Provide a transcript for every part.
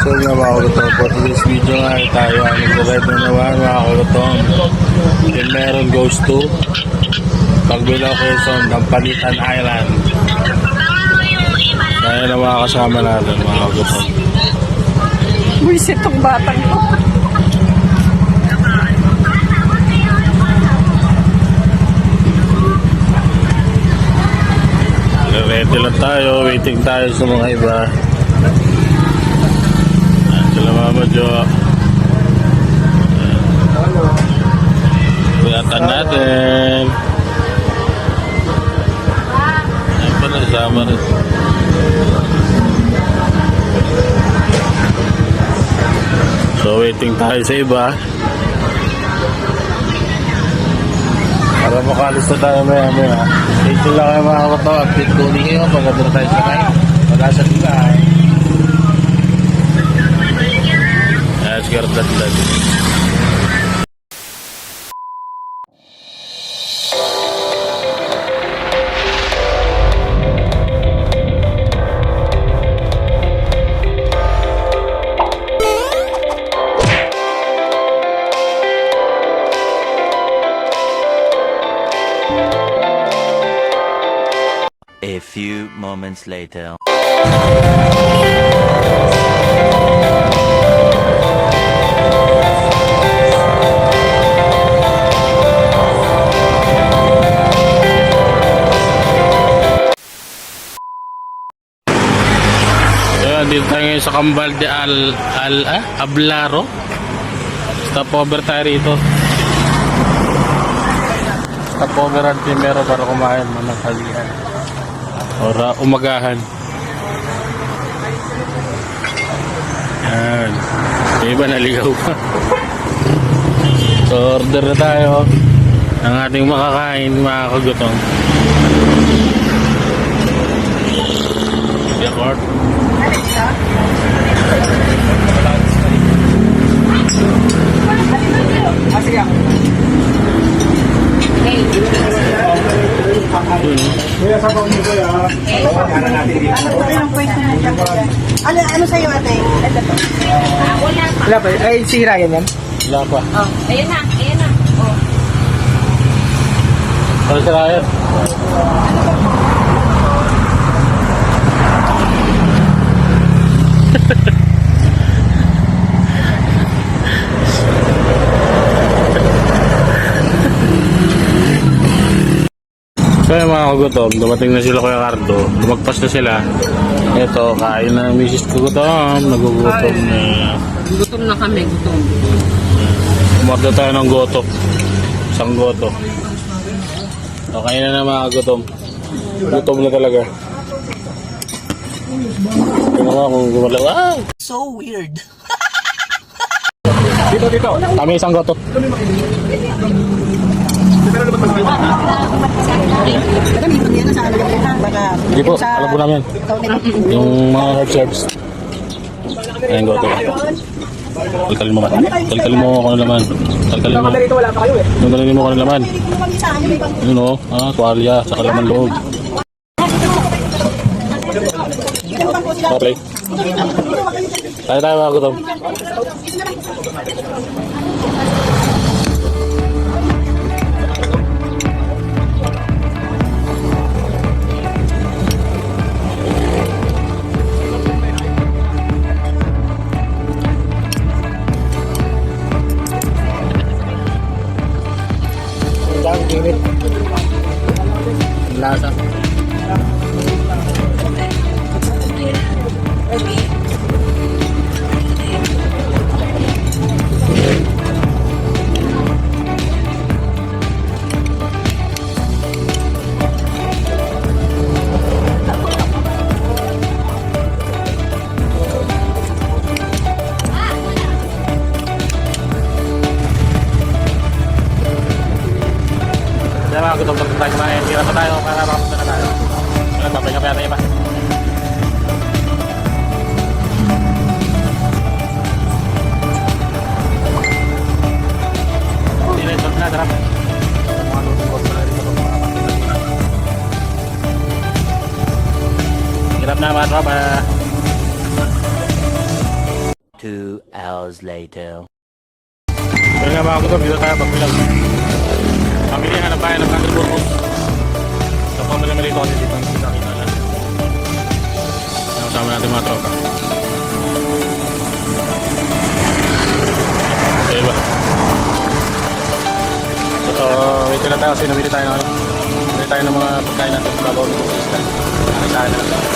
So nga mga kulutong, for today's video nga tayo ay nag-ride na naman mga kulutong. Then meron goes to Pagbilao Quezon, Dampalitan Island. Kaya na mga kasama natin mga kulutong. Buisit tong batang ko. Ready lang tayo, waiting tayo sa mga iba. Sila Mama Jo. Kuyatan natin. Ayan pa na, sama rin. So waiting tayo sa iba. Para makalis na tayo maya. Stay tuned lang kayo mga kato. Update ko ulit kayo. Pagkadura tayo sa kayo. Pag-asa nila ay. Let's get that done. A few moments later. Ayan, dito tayo ngayon sa Kambal de Ablaro. Stopover tayo rito. Stopover ang primero para kumain ng halian. Or umagahan. Yan. Yung iba naligaw pa. So order na tayo ng ating makakain, mga kagutom. Yakort. Ano sa'yo ate? Wala pa. Ay, si Ryan yan. Wala pa. Oh, ayan na. Oh. Ano sa Ryan? So yung mga kagutom, dumating na sila Kuya Cardo, lumagpas na sila. Ito, kain na Mrs. Kagutom, nagugutom na. Gutom na kami, gutom. Umorder tayo ng goto. Isang goto. So kain na mga kagutom. Gutom na talaga. Ito naman kung gumalaw. Ah! So weird. Dito. Kami isang goto. Nagamitan yan sa alagay ha. Baka Hindi po, alam po namin. Yung mga hard serves. Ayan, goto. Kalkalin mo ba? Kalkalin mo kung ano laman. Kalkalin mo. Kalkalin mo kung ano laman. Yun o, tuwalya, saka laman loob. Okay. Tayo mga gutom. Lasa. Kaya mga gutom tayo kumain. Tira pa tayo para makapunta na tayo. Kaya papahinga pa yata iba. Hirap na mga tropa. 2 hours later. Pero nga mga kutob, dito tayo pagbilang. Pamilihan ng bayan ng Country Burgos. So pamili dito kasi dito ang kita lang. Kasama natin mga tropa. Okay ba? So wait lang tayo kasi namili tayo ng namili tayo ng mga pagkain natin sa babaw dito sa isla. Nakasaan na lang.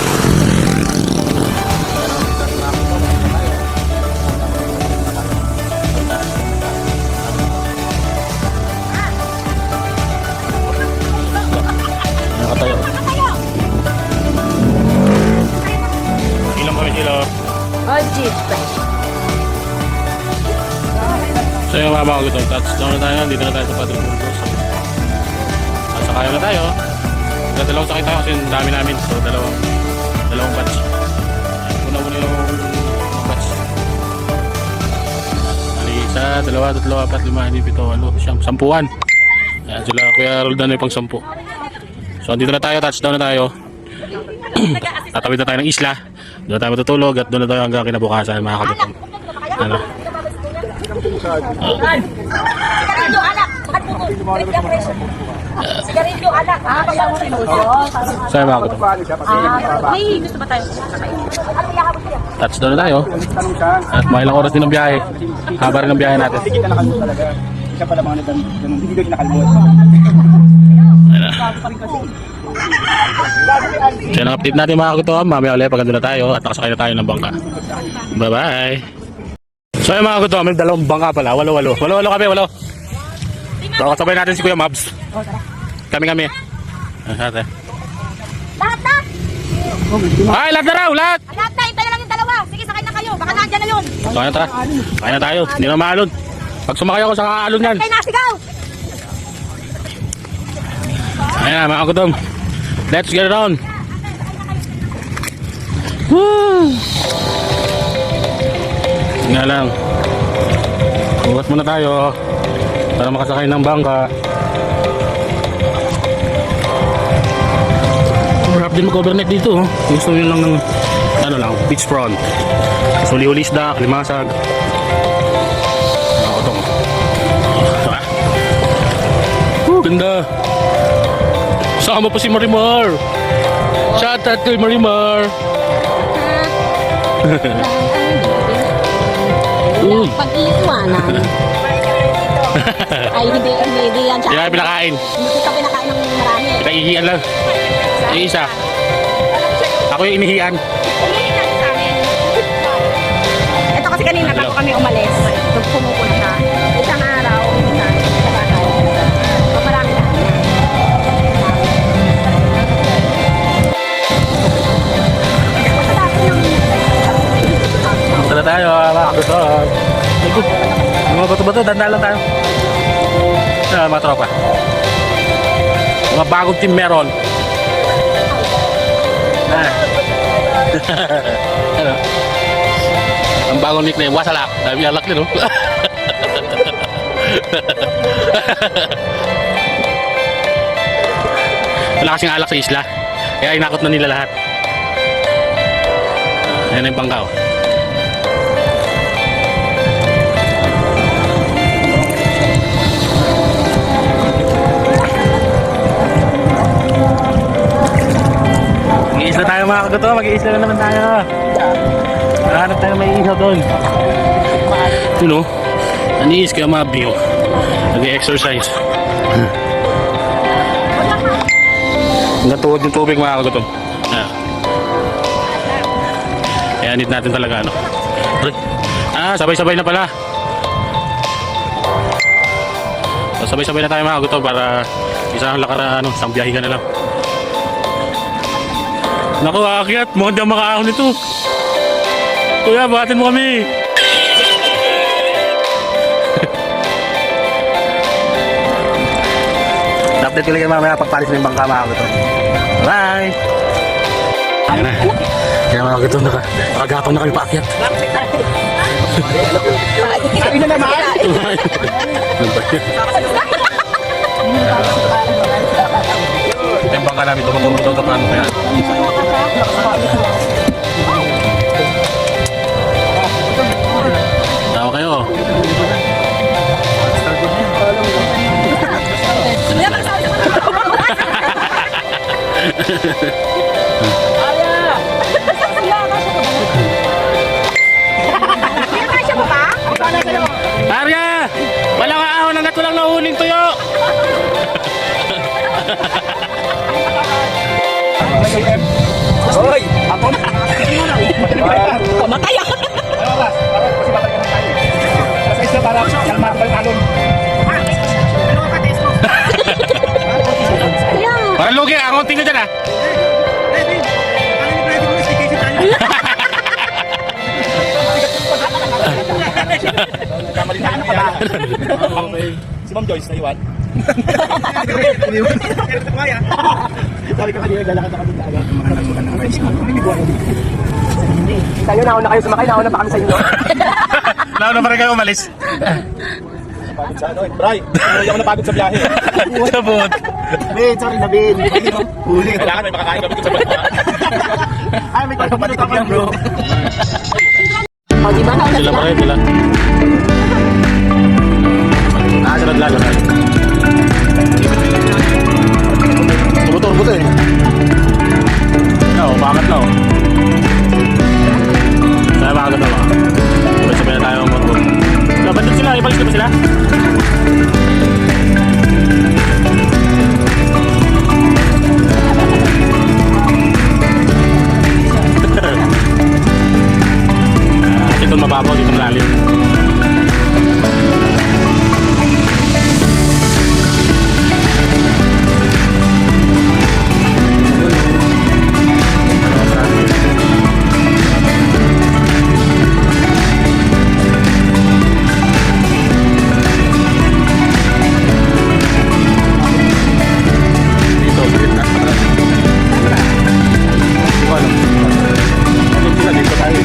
Nakatayo. Ilang kami sila. Oh, jeep. So yung mama ko ito, touchdown na tayo, dito na tayo sa Padre Burgos. Sasakayo na tayo. Dalawang sakay tayo kasi ang dami namin. So dalawang batch. Una-una yung batch. Mali, isa, dalawa, tatlo, apat, lima, hindi, pito, walo, siyam, sampuan. Yan sila, Kuya Roldan may pang 10. So andito na tayo, touchdown na tayo. Tatawid na tayo ng isla. Doon na tayo matutulog at doon na tayo hanggang kinabukasan mga kagutong. Ano? Sigarilyo, alak. Bakit po po? Sigarilyo, alak. Kaya mo rin. Sa'yo mga kagutong. Ay, gusto ba tayo? Touchdown na tayo. At mga ilang oras din ang biyahe. Haba rin ang biyahe natin. Hindi kita nakalimut talaga. Siya pala mga ganun. Hindi ko nakalimut. So yun ang update natin mga kagutong. Mamaya ulit pag na tayo at nakasakay na tayo ng bangka. Bye bye. So yun mga kagutong, may dalawang bangka pala. Walo kami, walo. So kasabay natin si Kuya Mabs. Kami. Ate. Lahat na! Ay, lahat na raw, lahat! Lahat na! Ito na lang yung dalawa. Sige, sakay na kayo. Baka nandyan na yun. So kaya tara. Kaya na tayo. Hindi na maalon. Pag sumakay ako sa kaalon yan. Kaya nasigaw! Ayan na mga kagutong. Let's get it on. Woo! Nga lang. Uwas muna tayo para makasakay ng bangka. Marap din mag-overnight dito. Gusto nyo lang ng ano lang, beachfront. Huli-huli isda, kalimasag. Ako itong. Tara. Ganda. Sama po si Marimar. Shout out kay Marimar. Pag-iiwanan. Ay, hindi yan siya. Hindi na pinakain. Hindi kita pinakain ng marami. Pinaihian lang. Yung isa. Ako yung inihian. Umiilan sa amin. Ito kasi kanina bago kami umalis. Pumupunta siya. Isang araw, isa. Marami na. Tara tayo, mga kagutong. Mga bato-bato, dandaan lang tayo. Mga tropa. Mga bagong team meron. Ano? Ang bagong nickname, Wasalak. Dami alak din, no? Wala kasing alak sa isla. Kaya inakot na nila lahat. Ayan na yung bangka, oh. Mag-iisla tayo mga kagutong, mag-iisla na naman tayo. Hanap tayo may isaw doon. Yun o, aniis kaya mabiyo. Nag-exercise. Hanggang tuhod yung tubig mga kagutong. Kaya need natin talaga ano. Sabay-sabay na pala. So, sabay-sabay na tayo mga kagutong para isang lakara, isang biyahe ka na lang. Naku, aakyat. Mukhang di ang makaahon nito. Kuya, bahatin mo kami. Update ko lang mamaya pagpalis na yung bangka mga kagutong. Bye! Ayan na. Kaya mga kagutong, nakagapang na kami paakyat. Sabi na naman. Yung bangka namin, tumutulong ito paano kaya. Pinakasya mo ba? Arya! Walang ahon hanggat walang nahuling tuyo! Hoy! Ako na! Kamatay ako. Sa isla para kalmado ba yung alon? Ayan. Para lugi, ang konting nyo dyan ah! Si Ma'am Joyce, naiwan. Sabi ka kanina, lalakad na kami agad. Tayo, nauna kayo sumakay, nauna pa kami sa inyo. Nauna pa rin kayo umalis. Pagod sa ano eh. Bray, hindi ako napagod sa biyahe. Sabot. Ben, sorry na Ben. Huli. Kailangan may makakain kami sa biyahe. Ay, may pagkapalit ako bro. O, di ba? Nauna Sila sila. pa rin sila. Sunod lang. Buto eh. Oo, bakit na oh. Kaya bakit na ba? Sabay na tayo ang motor. Bandit sila, ipalis na ba sila? Dito mababaw, dito malalim. Dito, sa gitna. Hindi ko alam. Dito sila, dito tayo.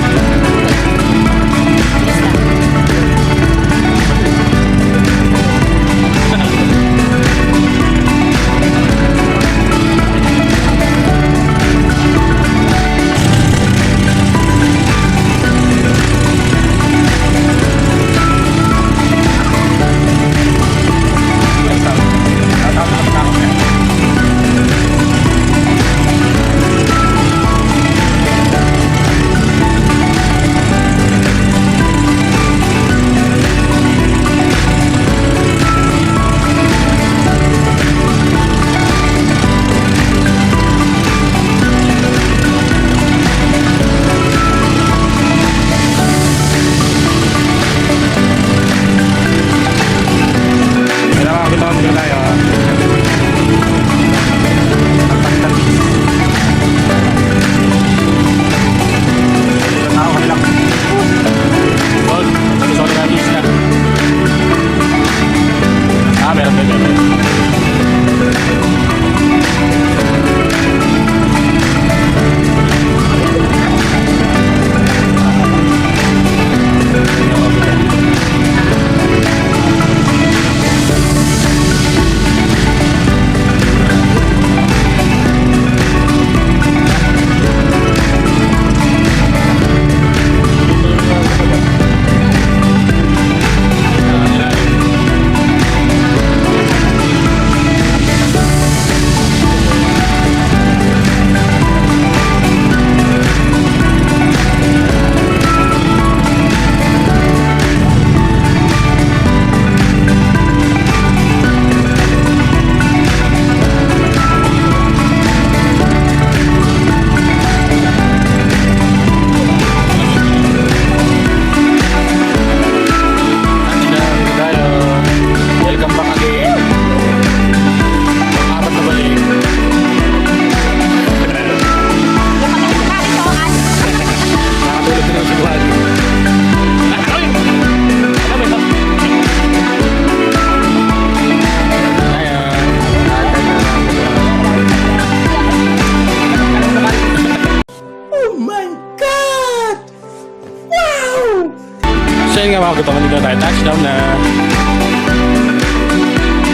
Ayun nga mga kutawan, dito tayo touchdown na.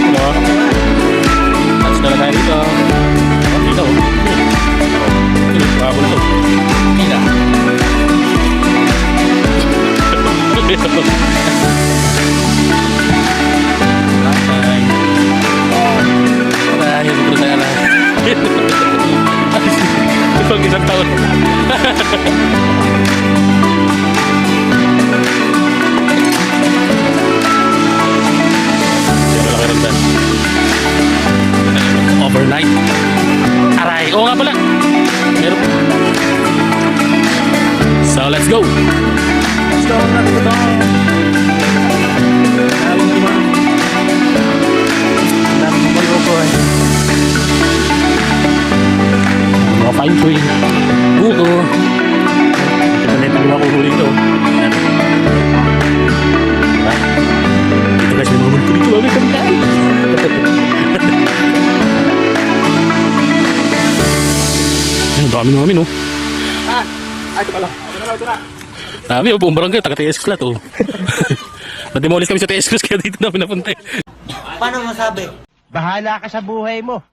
Ano? Touchdown na tayo dito. Oh, dito. Mga bulto. Pila. Ay. Ay, ito tayo na. Overnight. Aray, oo nga pala. Meron. So, let's go. Let's go. Mga fine tree. Buto. Ito na ito yung makuhuli ito. Ayan. Diba? Ito guys, may mga multo dito. Lagi kami kain. Ang dami namin, oh. Ito pala. Ito na. Dami, oh. Buong barangay. Taga-TS Cruz lahat, oh. Nadimolis kami sa TS Cruz kaya dito na pinapunta, eh. Paano masabi? Bahala ka sa buhay mo.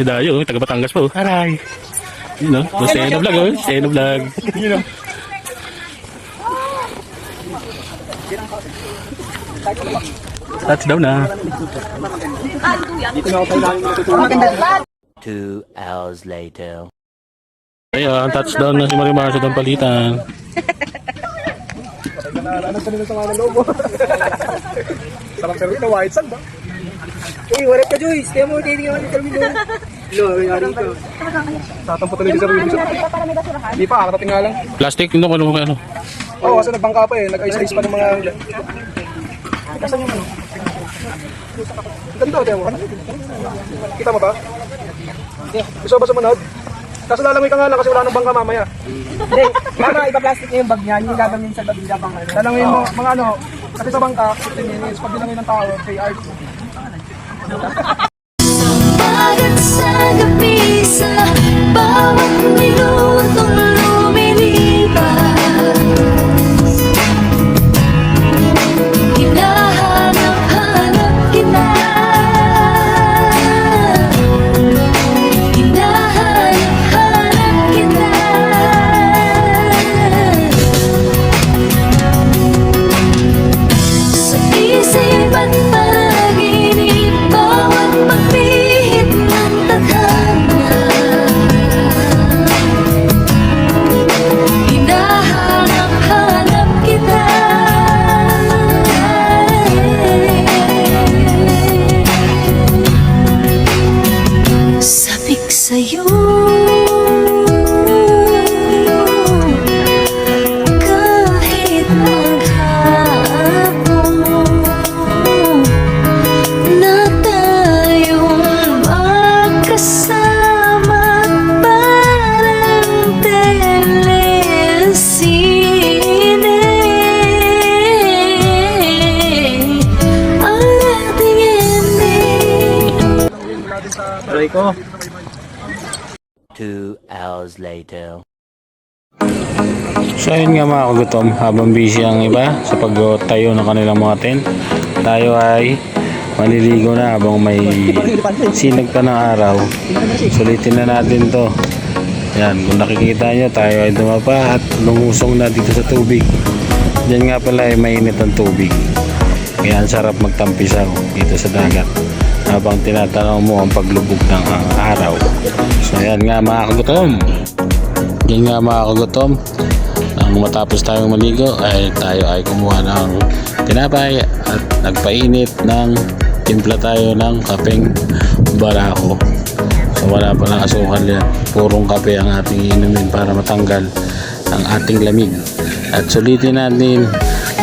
Dayo, taga Batangas po. Aray. You know, Seno Vlog, oh. Seno Vlog. You know. Touchdown na. 2 hours later. Ayun, touchdown na si Marimar sa Dampalitan. Ano sa nila sa mga lobo? Sarap sa rin, white sand ba? Uy, warap ka, Joyce. Kaya mo, titigyan ka ng ito. Lo, yari ka. Tatampo talaga sa rin. Hindi pa, kakatating nga lang. Plastic, hindi ko ano. Oo, kasi nagbangka pa eh. Nag-ice-ice pa ng mga... Kasan yung ano? Ganda, tayo mo. Kita mo ba? Gusto ba sa manod? Kaso lalangoy ka nga lang kasi wala nang bangka mamaya. Hindi, mama, ipa-plastic niya yung bag niya, yung gagawin sa babila pang ano. Lalangoy mo, mga ano, kasi sa bangka, 15 minutes, pag nilangoy ng tao, 3 hours. Pagod sa gabi sa bawat minutong lumilipas, hinahanap-hanap kita, hinahanap-hanap kita. Sa isipan panaginip, bawat pagpihit ng tadhana, hinahanap-hanap kita. Sabik sa'yo, kahit maghapon na tayong magkasama, parang telesine ang ating ending. Aray ko. 2 hours later. So ayun nga mga kagutom, habang busy ang iba sa pagtayo ng kanilang mga tent, tayo ay maliligo na habang may sinag pa ng araw. Sulitin na natin to. Yan, kung nakikita nyo, tayo ay dumapa at lumusong na dito sa tubig. Diyan nga pala ay mainit ang tubig, kaya ang sarap magtampisaw dito sa dagat habang tinatanaw mo ang paglubog ng araw. So ayan nga mga kagutom, yan nga mga kagutom, nang matapos tayong maligo ay tayo ay kumuha ng tinapay at nagpainit ng timpla tayo ng kapeng barako. So wala pa ng asukal yan, purong kape ang ating inumin para matanggal ang ating lamig. At sulitin natin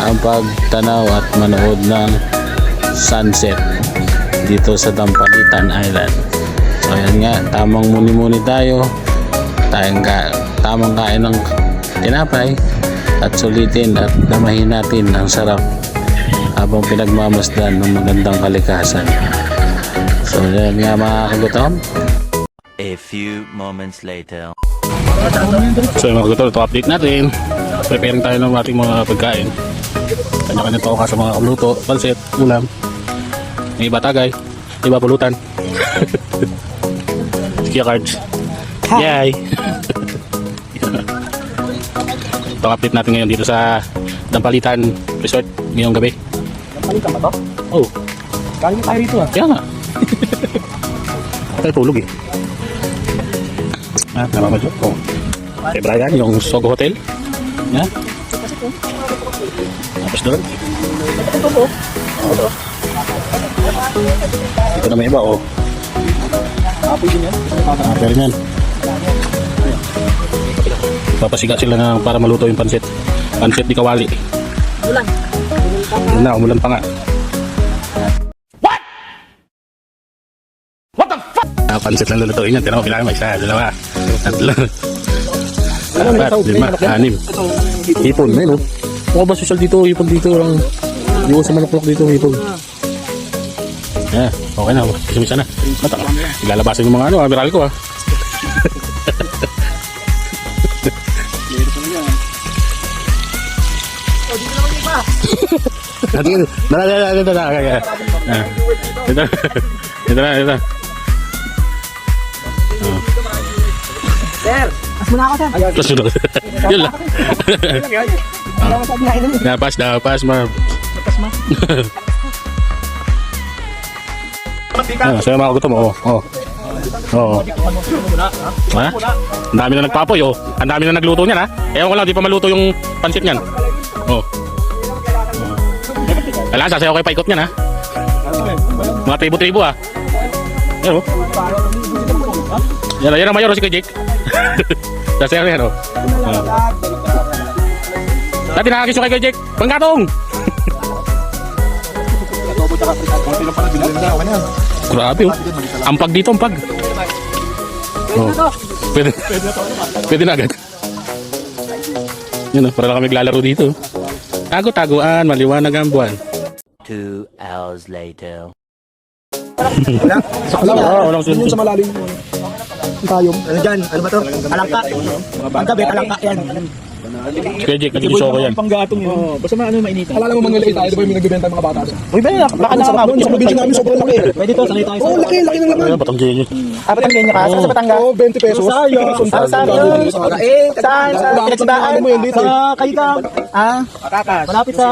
ang pagtanaw at manood ng sunset dito sa Dampalitan Island. So ayan nga, tamang muni-muni tayo, tamang kain ng tinapay at sulitin at damahin natin ang sarap habang pinagmamasdan ng magandang kalikasan. So ayan nga mga kagutom. A few moments later. So mga kagutom, ito update natin. Preparing tayo ng ating mga pagkain. Kanya-kanya to ka sa mga luto, pansit, ulam. May iba tagay, iba pulutan. Kia cards. Yay! Ito update natin ngayon dito sa Dampalitan Resort ngayong gabi. Dampalitan ba to? Oh, Galing tayo rito ah. kaya nga. Ay, tulog eh. Ah, namamadyo. Oh. Kay Brian, yung Sogo Hotel. Yan. Tapos doon. Dito na may iba, oh. Pero yan. Papasiga sila na para maluto yung pansit. Pansit di kawali. Ulan. Yun na, umulan pa nga. Pansit lang lulutuin yan. Tira mo, kailangan may isa, dalawa, tatlo, apat, lima, anim. Hipon, may no? Mga ba social dito, hipon dito lang. Iwan sa manok dito, hipon. Okay na, kisimisa na. Ilalabasan yung mga ano, viral ko Ito na. Sir, mas muna ako, sir. Tapos yun lang. Yun lang. Dapas, Marv. Sa'yo mga gutom, oo. Ha? Ang dami na nagpapoy, oh. Ang dami na nagluto niyan, ha? Ewan ko lang, di pa maluto yung pansit niyan. Oh. Kailangan sasayaw kayo paikot niyan, ha? Mga tribo-tribo, ha? Yan, oh. Yan ang mayor, si Kuya Jake. Sasayaw yan, oh. Dati nakakisyo kay Kuya Jake. Panggatong! Grabe, oh. Ampag dito, ampag. Oh. Pwede na agad. Yun, oh. Para lang kami naglalaro dito. Tago-taguan, maliwanag ang buwan. 2 hours later. Walang Yun yung sa malalim. Ang tayong. Ano dyan? Ano ba to? Alangka. Ang gabi, alangka yan. Kuya Jake, nagkikiso ko yan. Panggatong yun. Basta ano mainita. Alala mo mangalay tayo, di ba yung nagbibenta ng mga bata? Uy, ba yun? Baka Sa probinsya namin, sobrang laki. Pwede to, sanay tayo. Oo, laki ng laman. Ayun, patang genyo. Batanggenya ka? Saan sa Batangas? Oo, 20 pesos. Saan? Pinagsibaan? Sa Kaigam? Malapit sa...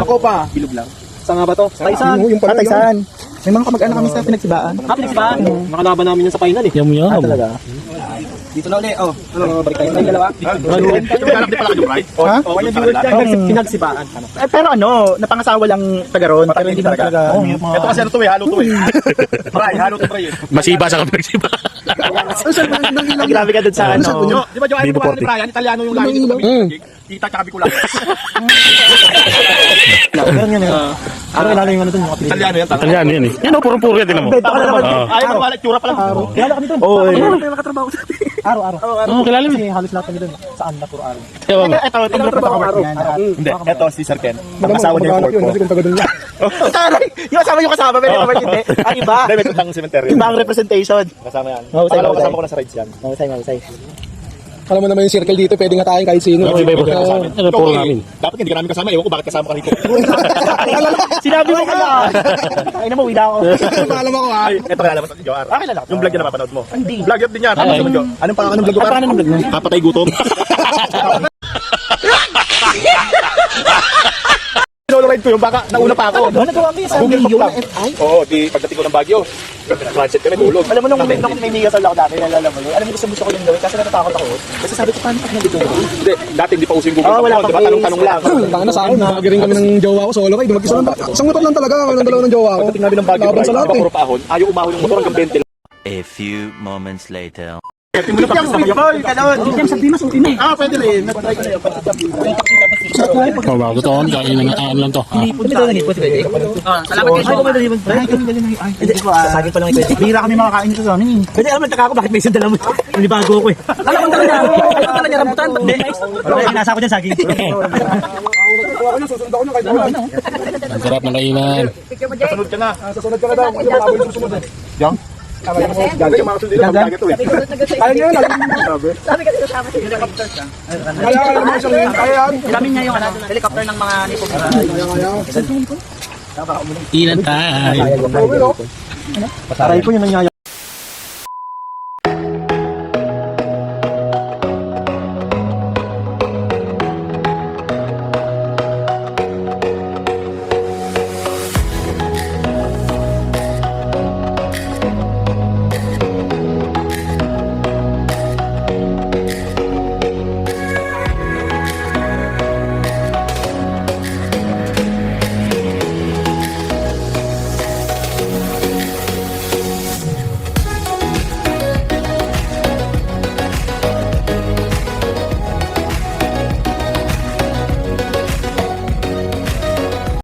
Makopa. Bilog lang. Saan nga ba to? Taysan. Yung pala, Taysan. May mga kamag-anak kami sa Pinagsibaan. Pinagsibaan? Nakalaban namin yan sa final eh. Yum. Dito na ulit. Ano, balik tayo. May dalawa. Ha? Pinagsibaan. Pero ano, napangasawa lang taga ron. Pero hindi naman talaga. Ito kasi ano to eh, halo to eh. Halo to pre. Masiba sa kapag nagsiba. Grabe ka dun sa ano. Di ba yung Vivo ano ni 40. Brian, Italiano yung lahi nito kami. Tita tsaka Bicolano. Meron yan eh. Ano ilalo yung ano dun? Italiano yan. Italiano yan eh. Yan o, purong-puro yan, tinan mo. Ayaw mo wala, tsura pa lang. Kilala kami dun. Oo. Araw-araw. Oo, kilala mo. Kasi halos lahat kami dun. Saan na puro araw. Ewan mo. Ito, grupo na kawork yan. Hindi, eto si Sir Ken. Mag-asawa niya yung pork ko. Taray! Yung kasama yung kasama, pero yung hindi. Ang iba, Hindi, may tutang cemetery. iba ang representation. Kasama yan. Mahusay, mahusay. Kasama ko na sa rides yan. Mahusay. Alam mo naman yung circle dito, pwede nga tayo kahit sino. Ano, puro namin. Dapat hindi ka namin kasama. Ewan ko bakit kasama ka rito. Sinabi mo ka na. Ay na mo, wila ako. Paalam ako ha. Ito kaya naman sa Joar. Akin na lang. Yung vlog niya napapanood mo. Hindi. Vlog yun din yan. Tapos sa Joar. Anong pangalan ng vlog mo? Paano ng vlog mo? Kapatay gutom. Sinolo-ride ko yung baka. Nauna pa ako. Ano nagawa mo yun sa Google video Map na lang. FI? Oo, di pagdating ko ng Baguio. Transit kami, tulog. Alam mo nung may nigasal ako dati, nalala mo yun. Alam mo gusto ko yung gawin kasi natatakot ako. Kasi sabi ko, paano pag nandito ako? Hindi, dati hindi pa uso yung Google Oo, Map. wala Diba, pang tanong-tanong lang. Tanga na sa akin, nakagaring kami ng jowa ko, solo kayo, mag-isa lang. Isang motor lang talaga, walang dalawa ng jowa ko. Pagdating namin ng Baguio, Laban sa lahat, puro paahon. Ayaw umahon yung motor hanggang 20 lang. A few moments later. Boy, kanon. Sa Dimas, ulti na eh. Pwede rin. Natry ko na yun. Oh, bago to, kain lang to. Salamat kayo. Hindi ko sasagin pa lang ito. Bira kami makakain dito sa amin eh. Pwede alam mo ako bakit may isang dala mo. Nanibago ako eh. Alam ko talaga. Alam ko talaga rambutan. Hindi. Nasa ako dyan saging. Susunod ako nyo kahit wala. Ang sarap ng kainan. Sasunod ka na. Sasunod ka na daw. Ano malabo yung susunod eh. Diyan? Gagawin yung mga susunod dito. Pag ito eh. Kaya nyo yun. Sabi kasi kasama si helicopter siya. Kaya naman siya yun. Kaya yan. Gamit niya yung helicopter ng mga nipong. Inan tayo. Kaya. Aray ko yung nangyayari.